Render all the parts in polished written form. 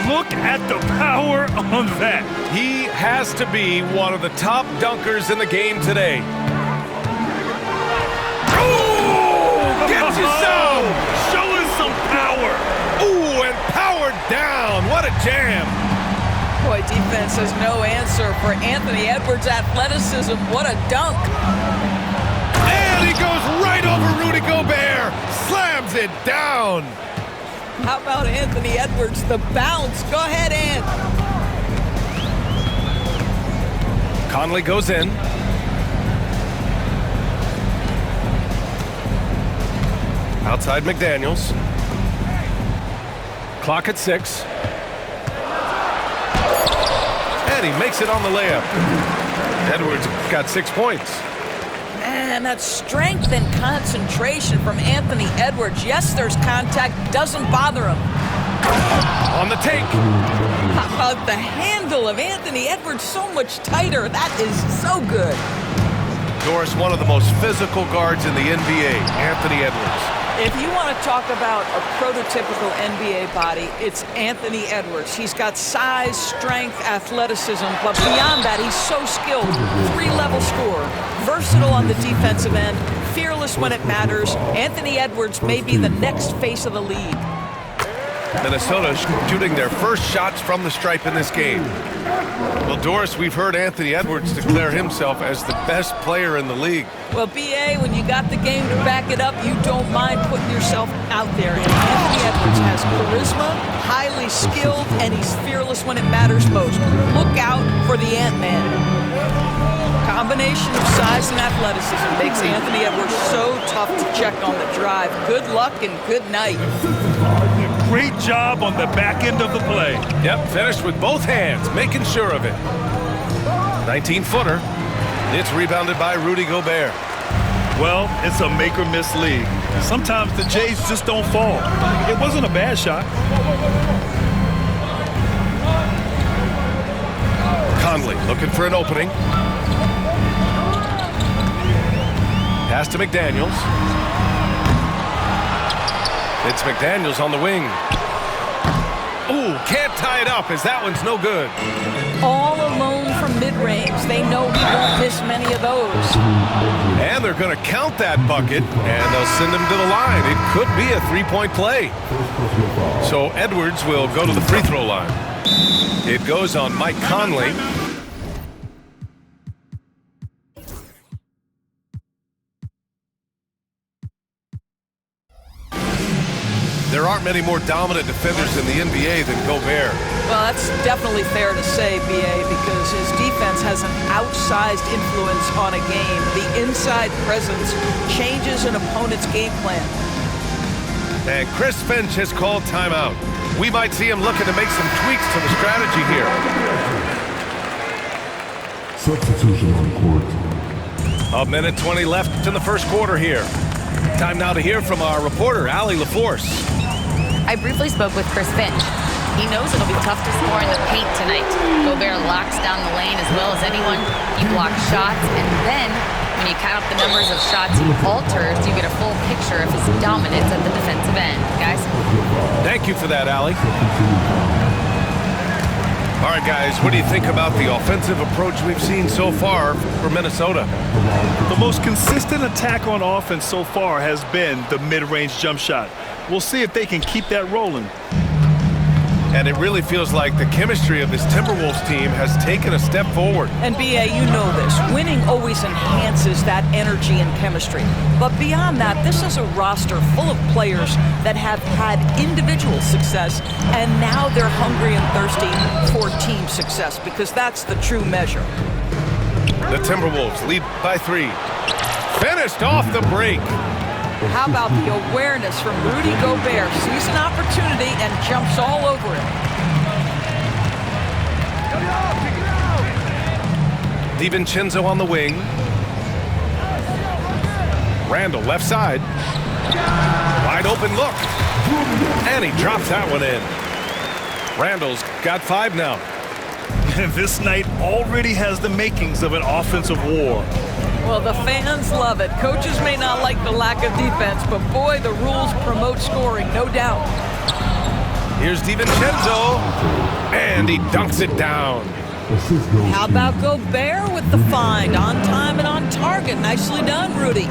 Look at the power on that. He has to be one of the top dunkers in the game today. Oh! Gets you some! Showing some power. Ooh, and powered down. What a jam. Boy, defense has no answer for Anthony Edwards' athleticism. What a dunk. And he goes right over Rudy Gobert. Slams it down. How about Anthony Edwards, the bounce? Go ahead, Ant. Conley goes in. Outside McDaniels. Clock at 6. And he makes it on the layup. Edwards got 6 points. Man, that strength and concentration from Anthony Edwards. Yes, there's contact, doesn't bother him. On the take. How about the handle of Anthony Edwards? So much tighter. That is so good. Doris, one of the most physical guards in the NBA, Anthony Edwards. If you want to talk about a prototypical NBA body, it's Anthony Edwards. He's got size, strength, athleticism, but beyond that, he's so skilled. 3-level scorer, versatile on the defensive end, fearless when it matters. Anthony Edwards may be the next face of the league. Minnesota shooting their first shots from the stripe in this game. Well, Doris, we've heard Anthony Edwards declare himself as the best player in the league. Well, B.A., when you got the game to back it up, you don't mind putting yourself out there. And Anthony Edwards has charisma, highly skilled, and he's fearless when it matters most. Look out for the Ant-Man. Combination of size and athleticism makes Anthony Edwards so tough to check on the drive. Good luck and good night. Great job on the back end of the play. Yep, finished with both hands, making sure of it. 19-footer. It's rebounded by Rudy Gobert. Well, it's a make-or-miss league. Sometimes the Jays just don't fall. It wasn't a bad shot. Conley looking for an opening. Pass to McDaniels. It's McDaniels on the wing. Ooh, can't tie it up as that one's no good. All alone from mid-range. They know he won't miss many of those. And they're going to count that bucket, and they'll send him to the line. It could be a three-point play. So Edwards will go to the free throw line. It goes on Mike Conley. There aren't many more dominant defenders in the NBA than Gobert. Well, that's definitely fair to say, B.A., because his defense has an outsized influence on a game. The inside presence changes an opponent's game plan. And Chris Finch has called timeout. We might see him looking to make some tweaks to the strategy here. Substitution on court. A minute 20 left in the first quarter here. Time now to hear from our reporter, Allie LaForce. I briefly spoke with Chris Finch. He knows it'll be tough to score in the paint tonight. Gobert locks down the lane as well as anyone. You block shots, and then when you count up the numbers of shots he alters, you get a full picture of his dominance at the defensive end. Guys? Thank you for that, Allie. All right, guys, what do you think about the offensive approach we've seen so far for Minnesota? The most consistent attack on offense so far has been the mid-range jump shot. We'll see if they can keep that rolling. And it really feels like the chemistry of this Timberwolves team has taken a step forward. And B.A., you know this. Winning always enhances that energy and chemistry. But beyond that, this is a roster full of players that have had individual success, and now they're hungry and thirsty for team success, because that's the true measure. The Timberwolves lead by 3. Finished off the break. How about the awareness from Rudy Gobert? Sees an opportunity and jumps all over it. DiVincenzo on the wing. Randall left side. Wide open look. And he drops that one in. Randall's got 5 now. And this night already has the makings of an offensive war. Well, the fans love it. Coaches may not like the lack of defense, but boy, the rules promote scoring, no doubt. Here's DiVincenzo, and he dunks it down. Assist goes How about Gobert with the find? On time and on target. Nicely done, Rudy.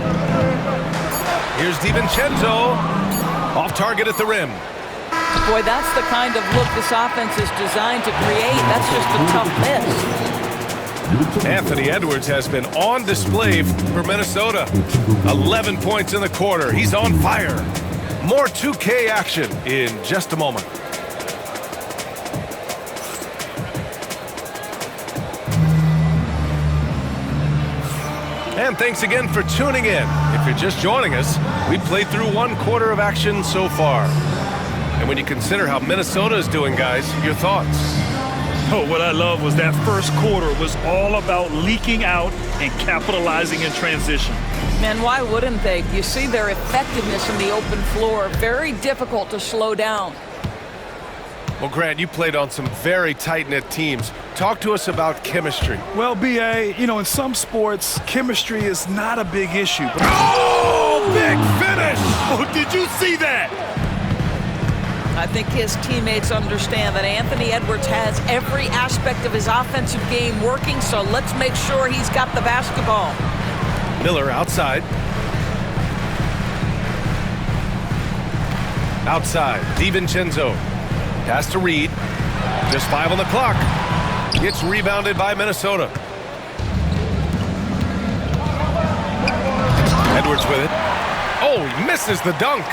Here's DiVincenzo, off target at the rim. Boy, that's the kind of look this offense is designed to create. That's just a tough miss. Anthony Edwards has been on display for Minnesota. 11 points in the quarter. He's on fire. More 2K action in just a moment. And thanks again for tuning in. If you're just joining us, we played through 1 quarter of action so far. And when you consider how Minnesota is doing, guys, your thoughts? Oh, what I love was that first quarter was all about leaking out and capitalizing in transition. Man, why wouldn't they? You see their effectiveness in the open floor. Very difficult to slow down. Well, Grant, you played on some very tight-knit teams. Talk to us about chemistry. Well, B.A., you know, in some sports, chemistry is not a big issue. But Oh, big finish! oh, did you see that? I think his teammates understand that Anthony Edwards has every aspect of his offensive game working, so let's make sure he's got the basketball. Miller outside. Outside, DiVincenzo. Pass to Reed. Just 5 on the clock. It's rebounded by Minnesota. Edwards with it. Oh, he misses the dunk.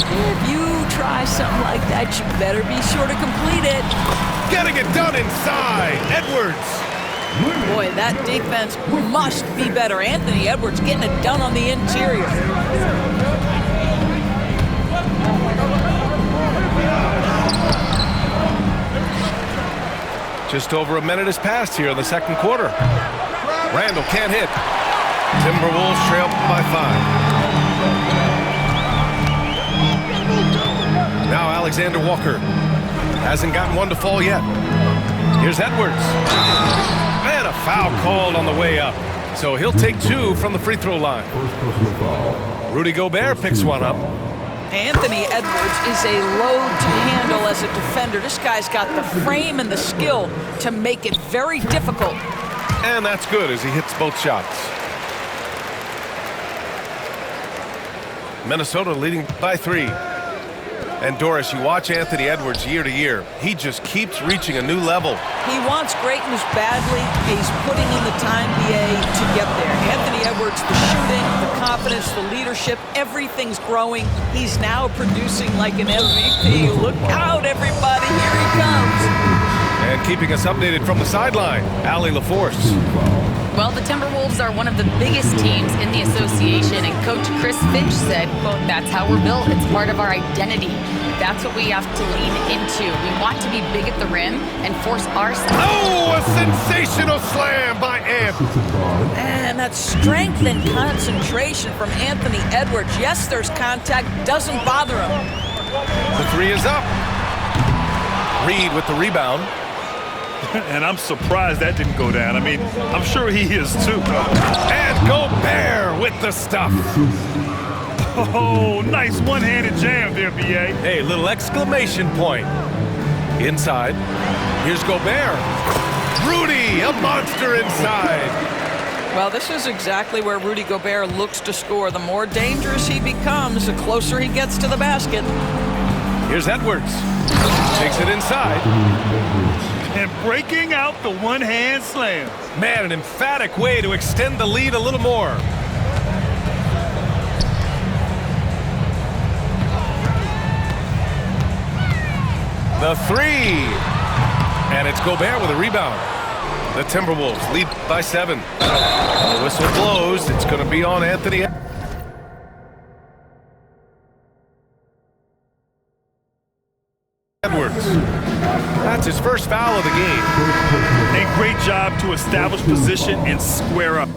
If you try something like that, you better be sure to complete it. Getting it done inside. Edwards. Boy, that defense must be better. Anthony Edwards getting it done on the interior. Just over a minute has passed here in the second quarter. Randall can't hit. Timberwolves trail by 5. Now Alexander Walker hasn't gotten one to fall yet. Here's Edwards. And a foul called on the way up. So he'll take 2 from the free throw line. first personal foul. Rudy Gobert picks one up. Anthony Edwards is a load to handle as a defender. This guy's got the frame and the skill to make it very difficult. And that's good as he hits both shots. Minnesota leading by 3. And Doris, you watch Anthony Edwards year to year. He just keeps reaching a new level. He wants greatness badly. He's putting in the time, BA, to get there. Anthony Edwards, the shooting, the confidence, the leadership, everything's growing. He's now producing like an MVP. Look out, everybody. Here he comes. And keeping us updated from the sideline, Allie LaForce. Well, the Timberwolves are one of the biggest teams in the association, and Coach Chris Finch said, quote, "That's how we're built. It's part of our identity. That's what we have to lean into. We want to be big at the rim and force our style." Oh, a sensational slam by Ant. And that strength and concentration from Anthony Edwards. Yes, there's contact. Doesn't bother him. The 3 is up. Reed with the rebound. And I'm surprised that didn't go down. I mean, I'm sure he is too. And Gobert with the stuff. Oh, nice one-handed jam there, B.A. Hey, little exclamation point. Inside. Here's Gobert. Rudy, a monster inside. Well, this is exactly where Rudy Gobert looks to score. The more dangerous he becomes, the closer he gets to the basket. Here's Edwards. Takes it inside. And breaking out the one-hand slam. Man, an emphatic way to extend the lead a little more. The 3. And it's Gobert with a rebound. The Timberwolves lead by 7. The whistle blows. It's going to be on Anthony Edwards. That's his first foul of the game. And great job to establish position and square up.